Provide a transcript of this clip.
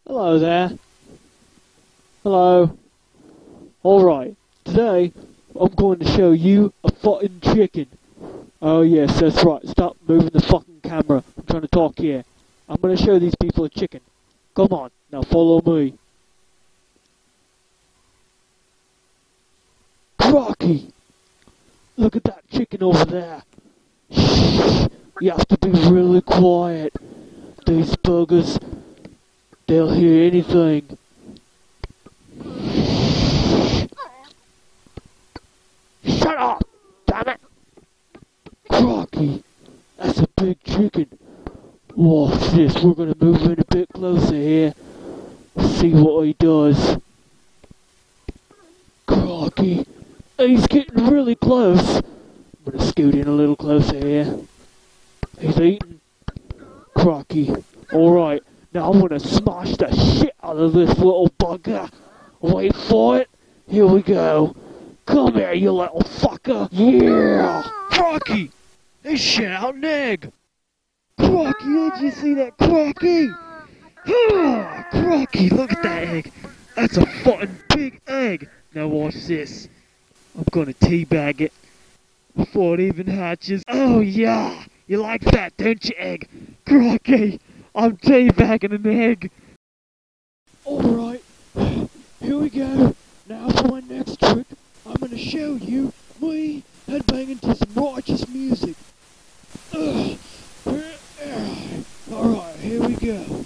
Hello there. Hello. Alright, today I'm going to show you a fucking chicken. Oh yes, that's right. Stop moving the fucking camera. I'm trying to talk here. I'm going to show these people a chicken. Come on, now follow me. Crocky! Look at that chicken over there. Shh! You have to be really quiet. These buggers, they'll hear anything. Shut up! Damn it! Crocky, that's a big chicken. Watch this, we're gonna move in a bit closer here. See what he does. Crocky, he's getting really close. I'm gonna scoot in a little closer here. He's eating. Crocky, alright, now I'm gonna smash the shit out of this little bugger. Wait for it. Here we go. Come here, you little fucker. Yeah! Crocky! They shit out an egg! Crocky, did you see that, Crocky? Crocky, look at that egg. That's a fucking big egg. Now watch this. I'm gonna teabag it before it even hatches. Oh yeah! You like that, don't you, egg? Crocky, I'm teabagging an egg. Alright, here we go. Now for my next trick, I'm gonna show you me headbanging to some righteous music. Alright, here we go.